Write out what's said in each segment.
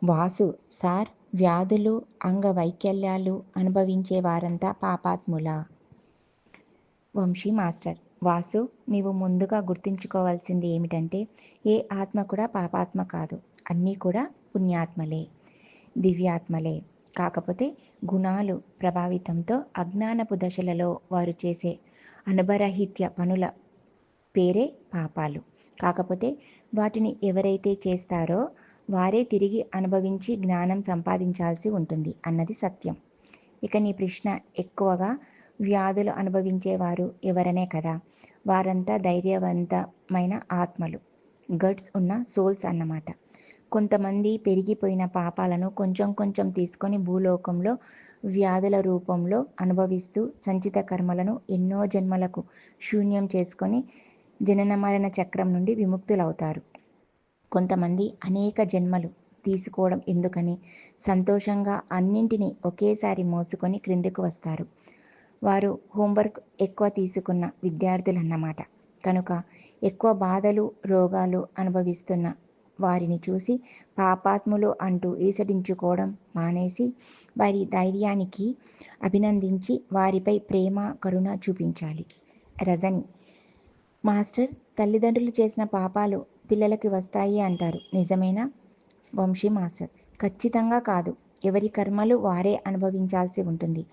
Vasu sir, వ్యాధులు, అంగవైకల్యాలు అనుభవించే వారంతా పాపాత్ములా? వంశీ మాస్టర్: వాసు, నీవు ముందుగా గుర్తుంచుకోవాల్సింది ఏమిటంటే, ఏ ఆత్మ కూడా పాపాత్మ కాదు. అన్నీ కూడా పుణ్యాత్మలే, దివ్యాత్మలే. కాకపోతే గుణాలు ప్రభావితంతో అజ్ఞానపు దశలలో వారు చేసే అనుభరహిత్య పనుల పేరే పాపాలు. కాకపోతే వాటిని ఎవరైతే చేస్తారో వారే తిరిగి అనుభవించి జ్ఞానం సంపాదించాల్సి ఉంటుంది అన్నది సత్యం. ఇక నీ ప్రశ్న ఎక్కువగా వ్యాధులు అనుభవించేవారు ఎవరనే కదా. వారంతా ధైర్యవంతమైన ఆత్మలు, గట్స్ ఉన్న సోల్స్ అన్నమాట. కొంతమంది పెరిగిపోయిన పాపాలను కొంచెం కొంచెం తీసుకొని భూలోకంలో వ్యాధుల రూపంలో అనుభవిస్తూ సంచిత కర్మలను ఎన్నో జన్మలకు శూన్యం చేసుకొని జనన మరణ చక్రం నుండి విముక్తులవుతారు. కొంతమంది అనేక జన్మలు తీసుకోవడం ఎందుకని సంతోషంగా అన్నింటినీ ఒకేసారి మోసుకొని క్రిందికి వస్తారు. వారు హోంవర్క్ ఎక్కువ తీసుకున్న విద్యార్థులన్నమాట. కనుక ఎక్కువ బాధలు, రోగాలు అనుభవిస్తున్న వారిని చూసి పాపాత్ములు అంటూ ఈసడించుకోవడం మానేసి వారి ధైర్యానికి అభినందించి వారిపై ప్రేమ, కరుణ చూపించాలి. రజని: మాస్టర్, తల్లిదండ్రులు చేసిన పాపాలు పిల్లలకి వస్తాయి అంటారు, నిజమేనా? వంశీ మాస్టర్: ఖచ్చితంగా కాదు. ఎవరి కర్మలు వారే అనుభవించాల్సి ఉంటుంది.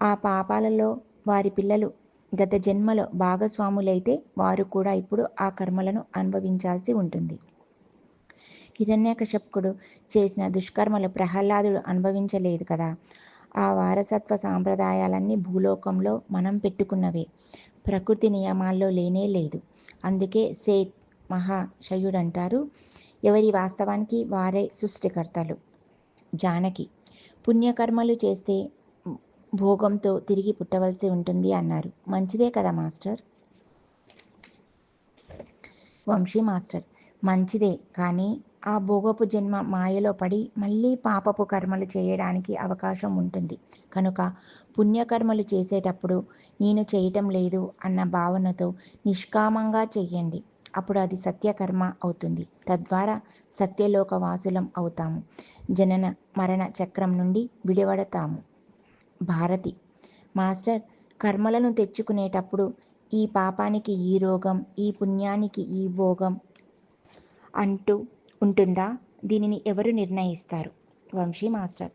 ఆ పాపాలలో వారి పిల్లలు గత జన్మలో భాగస్వాములైతే వారు కూడా ఇప్పుడు ఆ కర్మలను అనుభవించాల్సి ఉంటుంది. హిరణ్యకశపుడు చేసిన దుష్కర్మలు ప్రహ్లాదుడు అనుభవించలేదు కదా. ఆ వారసత్వ సాంప్రదాయాలన్నీ భూలోకంలో మనం పెట్టుకున్నవే, ప్రకృతి నియమాల్లో లేనే లేదు. అందుకే సేత్ మహాశయుడంటారు, ఎవరి వాస్తవానికి వారే సృష్టికర్తలు. జానకి: పుణ్యకర్మలు చేస్తే భోగంతో తిరిగి పుట్టవలసి ఉంటుంది అన్నారు, మంచిదే కదా మాస్టర్? వంశీ మాస్టర్: మంచిదే, కానీ ఆ భోగపు జన్మ మాయలో పడి మళ్ళీ పాపపు కర్మలు చేయడానికి అవకాశం ఉంటుంది. కనుక పుణ్యకర్మలు చేసేటప్పుడు నేను చేయటం లేదు అన్న భావనతో నిష్కామంగా చెయ్యండి. అప్పుడు అది సత్యకర్మ అవుతుంది. తద్వారా సత్యలోక వాసులం అవుతాము. జనన మరణ చక్రం నుండి విడివడతాము. భారతి: మాస్టర్, కర్మలను తెచ్చుకునేటప్పుడు ఈ పాపానికి ఈ రోగం, ఈ పుణ్యానికి ఈ భోగం అంటూ ఉంటుందా? దీనిని ఎవరు నిర్ణయిస్తారు? వంశీ మాస్టర్: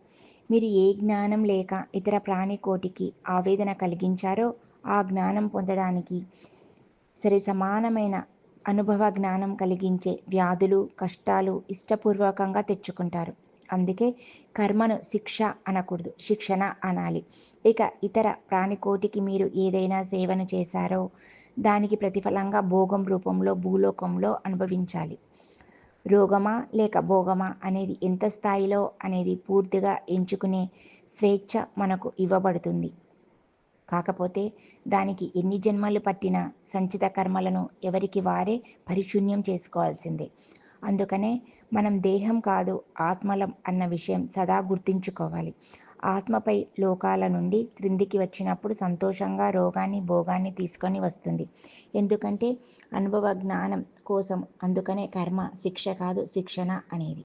మీరు ఏ జ్ఞానం లేక ఇతర ప్రాణికోటికి ఆవేదన కలిగించారో ఆ జ్ఞానం పొందడానికి సరి సమానమైన అనుభవ జ్ఞానం కలిగించే వ్యాధులు, కష్టాలు ఇష్టపూర్వకంగా తెచ్చుకుంటారు. అందుకే కర్మను శిక్ష అనకూడదు, శిక్షణ అనాలి. ఇక ఇతర ప్రాణికోటికి మీరు ఏదైనా సేవను చేశారో దానికి ప్రతిఫలంగా భోగం రూపంలో భూలోకంలో అనుభవించాలి. రోగమా లేక భోగమా అనేది ఎంత స్థాయిలో అనేది పూర్తిగా ఎంచుకునే స్వేచ్ఛ మనకు ఇవ్వబడుతుంది. కాకపోతే దానికి ఎన్ని జన్మలు పట్టినా సంచిత కర్మలను ఎవరికి వారే పరిశూన్యం చేసుకోవాల్సిందే. అందుకనే మనం దేహం కాదు, ఆత్మలం అన్న విషయం సదా గుర్తుంచుకోవాలి. ఆత్మపై లోకాల నుండి క్రిందికి వచ్చినప్పుడు సంతోషంగా రోగాన్ని, భోగాన్ని తీసుకొని వస్తుంది. ఎందుకంటే అనుభవ జ్ఞానం కోసం. అందుకనే కర్మ శిక్ష కాదు, శిక్షణ అనేది.